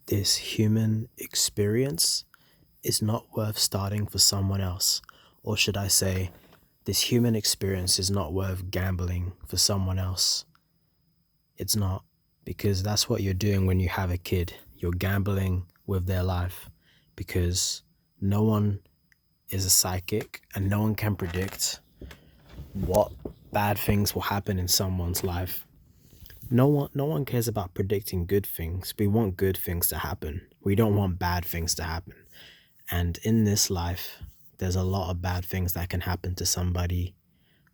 this human experience is not worth starting for someone else. Or should I say, this human experience is not worth gambling for someone else. It's not, because that's what you're doing when you have a kid. You're gambling with their life, because no one is a psychic and no one can predict what bad things will happen in someone's life. No one cares about predicting good things. We want good things to happen. We don't want bad things to happen. And in this life, there's a lot of bad things that can happen to somebody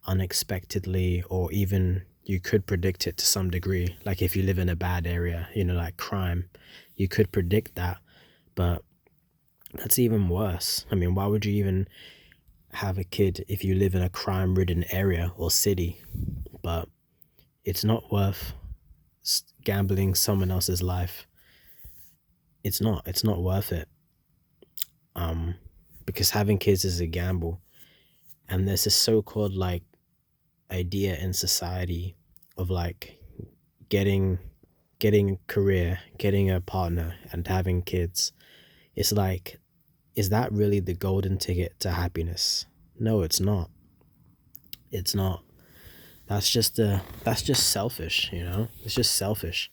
unexpectedly, or even you could predict it to some degree. Like if you live in a bad area, like crime, you could predict that. But that's even worse. I mean, why would you even have a kid if you live in a crime-ridden area or city? But it's not worth gambling someone else's life. It's not worth it. Because having kids is a gamble. And there's this so-called like idea in society of like getting a career, getting a partner, and having kids. It's like, is that really the golden ticket to happiness? No, it's not. It's not. That's just selfish, It's just selfish.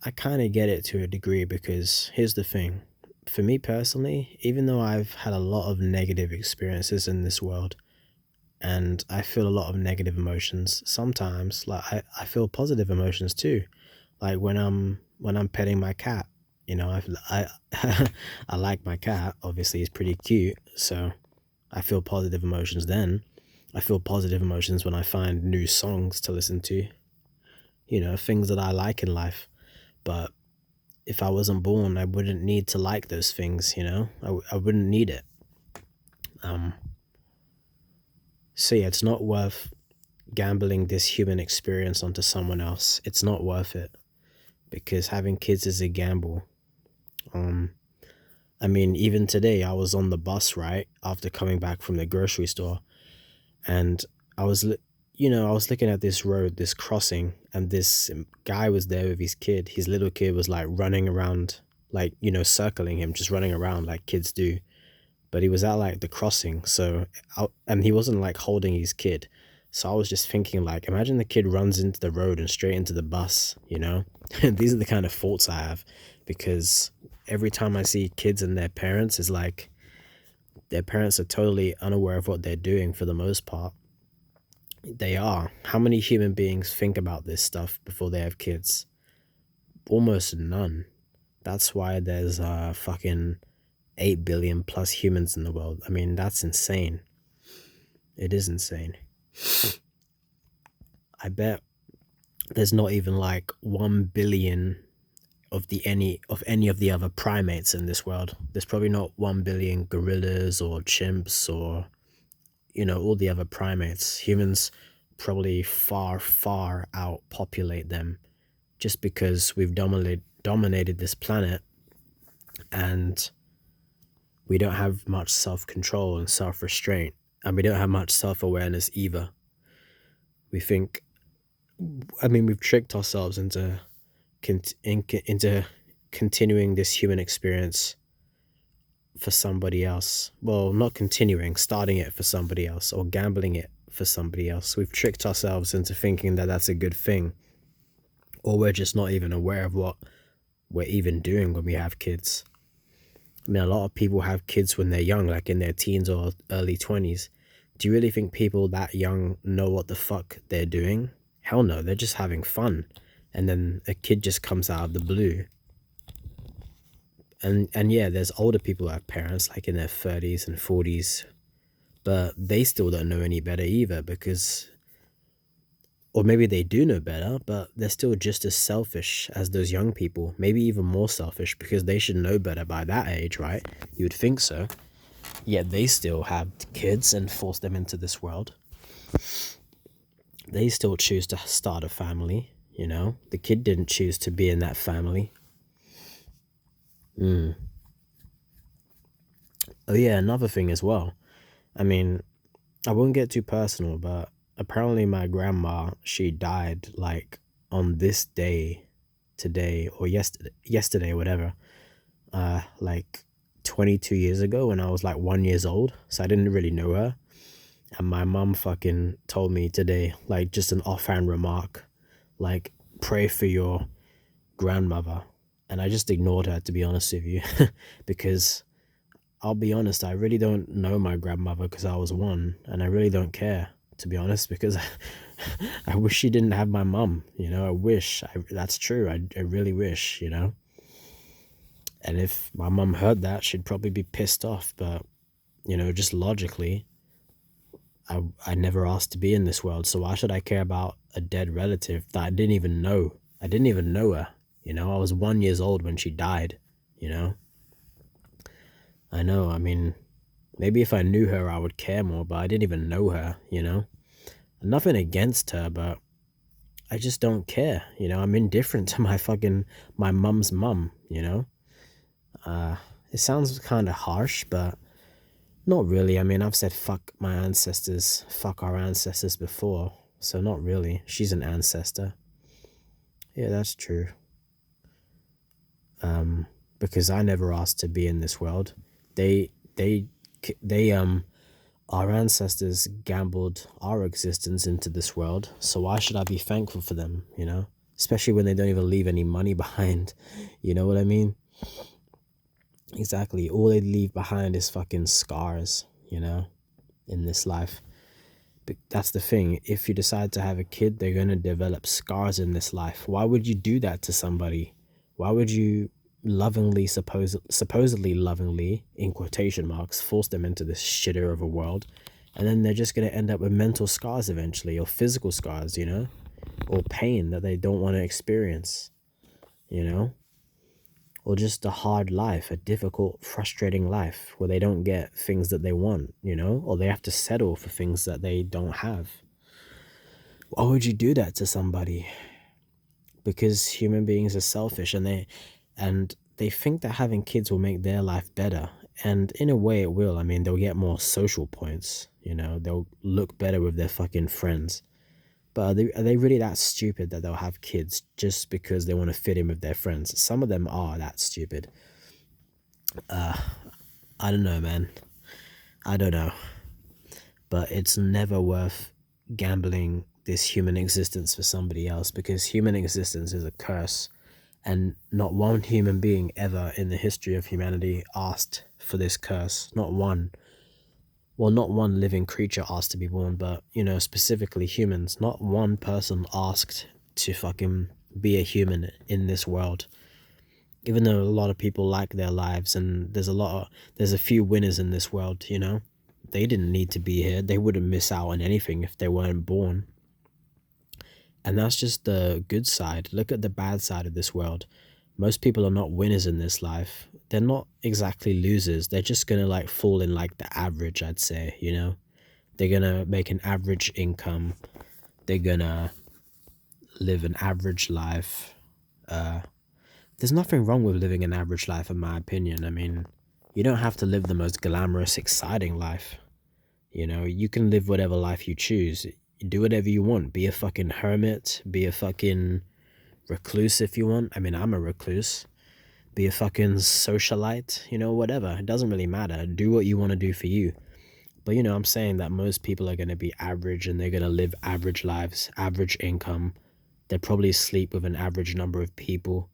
I kind of get it to a degree, because here's the thing. For me personally, even though I've had a lot of negative experiences in this world, and I feel a lot of negative emotions, sometimes like I feel positive emotions too. Like when I'm petting my cat, I I like my cat. Obviously, he's pretty cute, so I feel positive emotions then. I feel positive emotions when I find new songs to listen to, things that I like in life. But if I wasn't born, I wouldn't need to like those things, I wouldn't need it. Um, so yeah, it's not worth gambling this human experience onto someone else. It's not worth it, because having kids is a gamble. Um, I mean, even today, I was on the bus, right, after coming back from the grocery store, and I was, I was looking at this road, this crossing, and this guy was there with his kid. His little kid was like running around, like, circling him, just running around like kids do. But he was at like the crossing, and he wasn't like holding his kid. So I was just thinking, like, imagine the kid runs into the road and straight into the bus. These are the kind of thoughts I have, because every time I see kids and their parents, is like their parents are totally unaware of what they're doing for the most part. They are. How many human beings think about this stuff before they have kids? Almost none. That's why there's fucking 8 billion plus humans in the world. I mean, that's insane. It is insane. I bet there's not even like 1 billion of any of the other primates in this world. There's probably not 1 billion gorillas or chimps or all the other primates. Humans probably far outpopulate them, just because we've dominated this planet, and we don't have much self-control and self-restraint, and we don't have much self-awareness either. We've tricked ourselves into continuing this human experience for somebody else. Well, not continuing, starting it for somebody else, or gambling it for somebody else. We've tricked ourselves into thinking that that's a good thing, or we're just not even aware of what we're even doing when we have kids. I mean, a lot of people have kids when they're young, like in their teens or early 20s. Do you really think people that young know what the fuck they're doing? Hell no, they're just having fun. And then a kid just comes out of the blue. And yeah, there's older people that have parents like in their 30s and 40s, but they still don't know any better either, because, or maybe they do know better, but they're still just as selfish as those young people, maybe even more selfish, because they should know better by that age, right? You would think so. Yet they still have kids and force them into this world. They still choose to start a family, The kid didn't choose to be in that family. Oh yeah, another thing as well. I mean, I won't get too personal, but apparently my grandma, she died like on this day. today or yesterday, whatever, like 22 years ago when I was like 1 years old. So I didn't really know her. And my mom fucking told me today, like just an offhand remark, like pray for your grandmother. And I just ignored her, to be honest with you, because I'll be honest, I really don't know my grandmother because I was one, and I really don't care, to be honest, because I wish she didn't have my mum, you know, I wish, that's true, I really wish, you know, and if my mum heard that, she'd probably be pissed off, but, you know, just logically, I never asked to be in this world, so why should I care about a dead relative that I didn't even know? I didn't even know her, you know, I was 1 years old when she died, you know. I know, I mean, maybe if I knew her, I would care more, but I didn't even know her, you know? Nothing against her, but I just don't care, you know? I'm indifferent to my mum's mum, you know? It sounds kind of harsh, but not really. I mean, I've said fuck our ancestors before, so not really. She's an ancestor. Yeah, that's true. Because I never asked to be in this world. They, they, they, our ancestors gambled our existence into this world, so why should I be thankful for them, you know? Especially when they don't even leave any money behind. You know what I mean? Exactly. All they leave behind is fucking scars, you know, in this life. But that's the thing. If you decide to have a kid, they're going to develop scars in this life. Why would you do that to somebody? Why would you supposedly lovingly, in quotation marks, force them into this shitter of a world? And then they're just going to end up with mental scars eventually, or physical scars, you know, or pain that they don't want to experience, you know, or just a hard life, a difficult, frustrating life where they don't get things that they want, you know, or they have to settle for things that they don't have. Why would you do that to somebody? Because human beings are selfish, and they think that having kids will make their life better. And in a way it will. I mean, they'll get more social points, you know, they'll look better with their fucking friends. But are they really that stupid that they'll have kids just because they want to fit in with their friends? Some of them are that stupid. I don't know, man. I don't know. But it's never worth gambling this human existence for somebody else, because human existence is a curse. And not one human being ever in the history of humanity asked for this curse. Not one. Well, not one living creature asked to be born, but, you know, specifically humans. Not one person asked to fucking be a human in this world. Even though a lot of people like their lives, and there's a few winners in this world, you know. They didn't need to be here. They wouldn't miss out on anything if they weren't born. And that's just the good side. Look at the bad side of this world. Most people are not winners in this life. They're not exactly losers. They're just gonna like fall in like the average, I'd say, you know? They're gonna make an average income. They're gonna live an average life. There's nothing wrong with living an average life, in my opinion. I mean, you don't have to live the most glamorous, exciting life. You know, you can live whatever life you choose. Do whatever you want. Be a fucking hermit. Be a fucking recluse if you want. I mean, I'm a recluse. Be a fucking socialite. You know, whatever. It doesn't really matter. Do what you want to do for you. But, you know, I'm saying that most people are going to be average, and they're going to live average lives, average income. They'll probably sleep with an average number of people,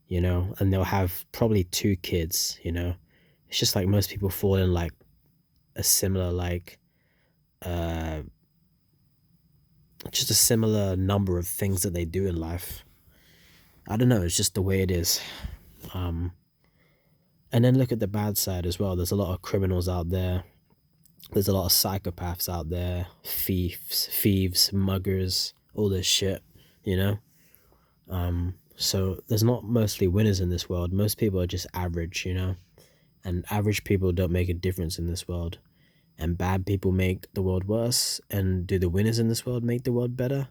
you know, and they'll have probably 2 kids, you know. It's just like most people fall in like a similar, like, just a similar number of things that they do in life. I don't know, it's just the way it is. And then look at the bad side as well. There's a lot of criminals out there. There's a lot of psychopaths out there, thieves, muggers, all this shit, you know? So there's not mostly winners in this world. Most people are just average, you know? And average people don't make a difference in this world. And bad people make the world worse. And do the winners in this world make the world better?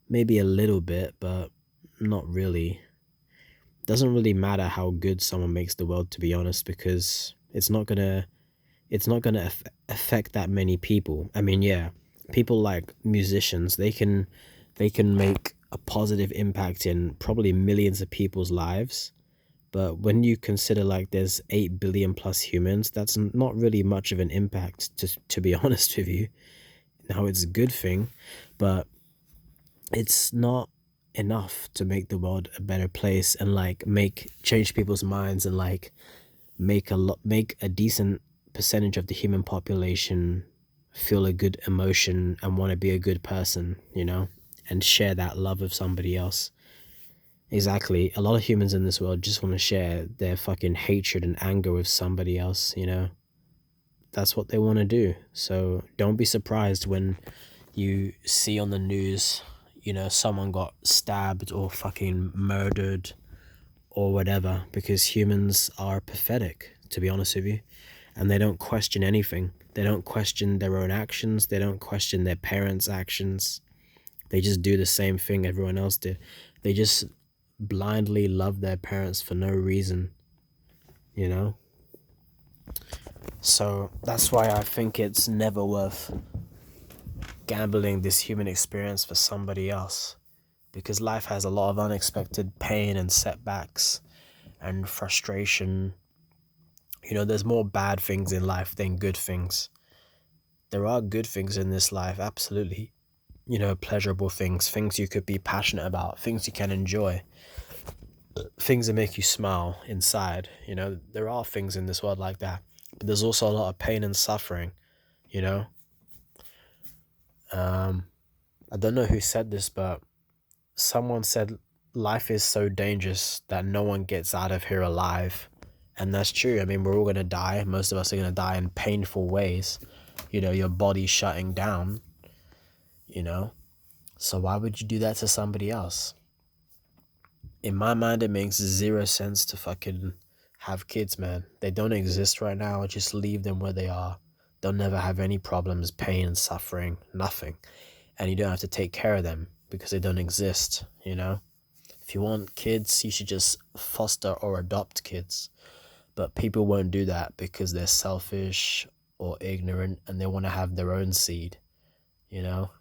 Maybe a little bit, but not really. Doesn't really matter how good someone makes the world, to be honest, because it's not gonna affect that many people. I mean, yeah, people like musicians, they can make a positive impact in probably millions of people's lives. But when you consider like there's 8 billion plus humans, that's not really much of an impact, to be honest with you. Now, it's a good thing, but it's not enough to make the world a better place and like change people's minds and like make a decent percentage of the human population feel a good emotion and want to be a good person, and share that love with somebody else. Exactly. A lot of humans in this world just want to share their fucking hatred and anger with somebody else. That's what they want to do. So don't be surprised when you see on the news, someone got stabbed or fucking murdered or whatever, because humans are pathetic, to be honest with you. And they don't question anything. They don't question their own actions. They don't question their parents' actions. They just do the same thing everyone else did. They just blindly love their parents for no reason, you know? So that's why I think it's never worth gambling this human experience for somebody else. Because life has a lot of unexpected pain and setbacks and frustration. There's more bad things in life than good things. There are good things in this life, absolutely. Pleasurable things you could be passionate about, things you can enjoy, things that make you smile inside. There are things in this world like that. But there's also a lot of pain and suffering, you know? I don't know who said this, but someone said life is so dangerous that no one gets out of here alive. And that's true. I mean, we're all going to die. Most of us are going to die in painful ways. Your body shutting down, So why would you do that to somebody else? In my mind, it makes zero sense to fucking have kids, man. They don't exist right now. Just leave them where they are. They'll never have any problems, pain, suffering, nothing. And you don't have to take care of them because they don't exist, If you want kids, you should just foster or adopt kids. But people won't do that because they're selfish or ignorant and they want to have their own seed, you know?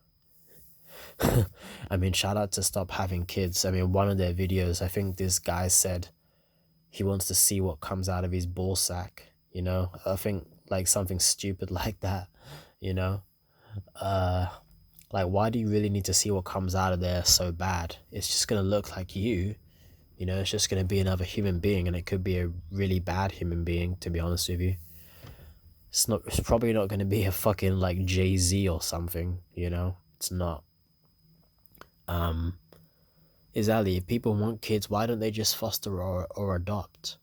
I mean, shout out to Stop Having Kids. I mean, one of their videos, I think this guy said he wants to see what comes out of his ball sack, I think like something stupid like that, you know? Like, why do you really need to see what comes out of there so bad? It's just going to look like you. It's just going to be another human being, and it could be a really bad human being, to be honest with you. It's probably not going to be a fucking, like, Jay-Z or something, It's not. Exactly. If people want kids, why don't they just foster or adopt?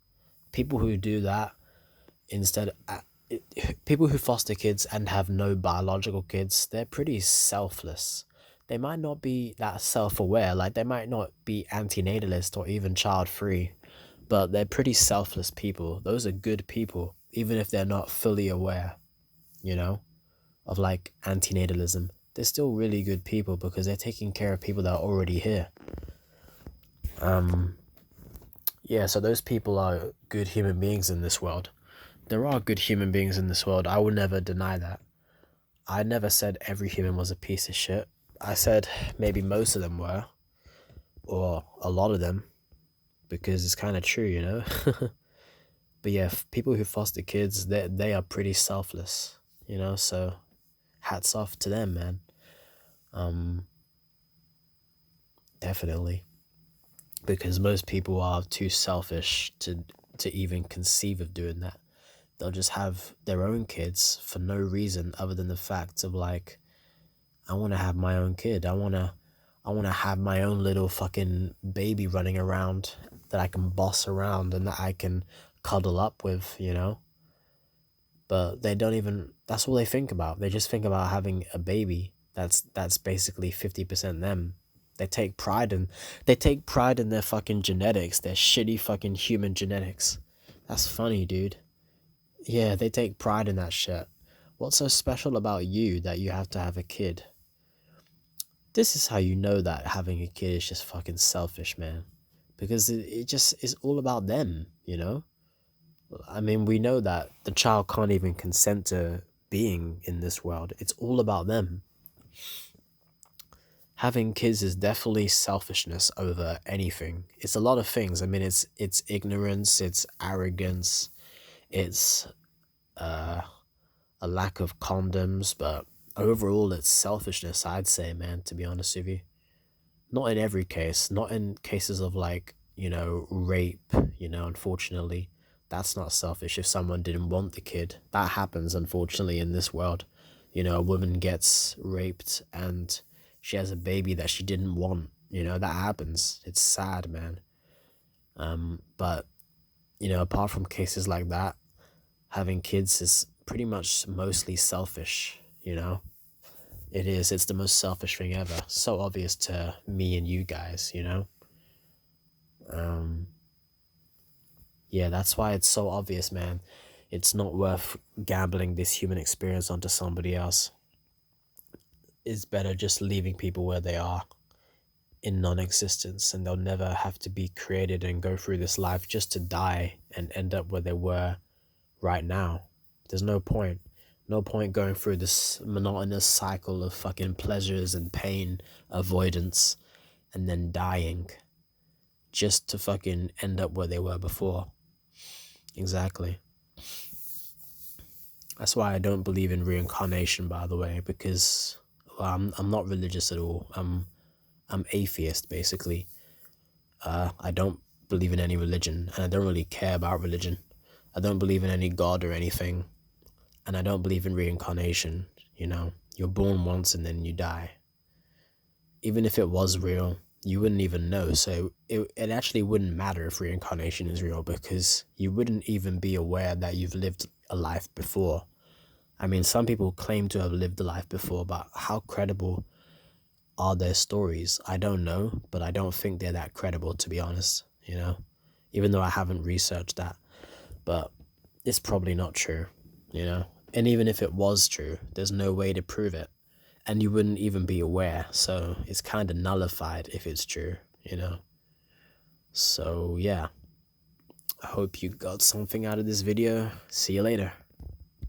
People who do that instead... people who foster kids and have no biological kids, they're pretty selfless. They might not be that self-aware, like they might not be antinatalist or even child-free, but they're pretty selfless people. Those are good people, even if they're not fully aware, of like antinatalism. They're still really good people because they're taking care of people that are already here. Yeah, so those people are good human beings in this world. There are good human beings in this world. I will never deny that. I never said every human was a piece of shit. I said maybe most of them were, or a lot of them, because it's kind of true, But yeah, people who foster kids, they are pretty selfless, so hats off to them, man. Definitely. Because most people are too selfish to even conceive of doing that. They'll just have their own kids for no reason other than the fact of like, I want to have my own kid. I want to have my own little fucking baby running around that I can boss around and that I can cuddle up with, But they don't even, that's all they think about. They just think about having a baby. That's basically 50% them. They take pride in their fucking genetics, their shitty fucking human genetics. That's funny, dude. Yeah, they take pride in that shit. What's so special about you that you have to have a kid? This is how you know that having a kid is just fucking selfish, man. Because it just is all about them, I mean, we know that the child can't even consent to being in this world. It's all about them. Having kids is definitely selfishness over anything. It's a lot of things. I mean, it's ignorance, it's arrogance, it's a lack of condoms, but overall it's selfishness, I'd say, man, to be honest with you. Not in every case, not in cases of like, rape, unfortunately. That's not selfish if someone didn't want the kid. That happens, unfortunately, in this world. A woman gets raped and she has a baby that she didn't want. That happens. It's sad, man. But, apart from cases like that, having kids is pretty much mostly selfish, It is. It's the most selfish thing ever. So obvious to me and you guys. Um, yeah, that's why it's so obvious, man. It's not worth gambling this human experience onto somebody else. It's better just leaving people where they are in non-existence, and they'll never have to be created and go through this life just to die and end up where they were right now. There's no point. No point going through this monotonous cycle of fucking pleasures and pain avoidance and then dying just to fucking end up where they were before. Exactly. That's why I don't believe in reincarnation, by the way, because I'm not religious at all. I'm atheist, basically. I don't believe in any religion, and I don't really care about religion. I don't believe in any god or anything, and I don't believe in reincarnation. You're born once and then you die. Even if it was real, you wouldn't even know. So it actually wouldn't matter if reincarnation is real, because you wouldn't even be aware that you've lived a life before. I mean, some people claim to have lived a life before, but how credible are their stories? I don't know, but I don't think they're that credible, to be honest, even though I haven't researched that. But it's probably not true. And even if it was true, there's no way to prove it. And you wouldn't even be aware, so it's kind of nullified if it's true. So yeah, I hope you got something out of this video. See you later.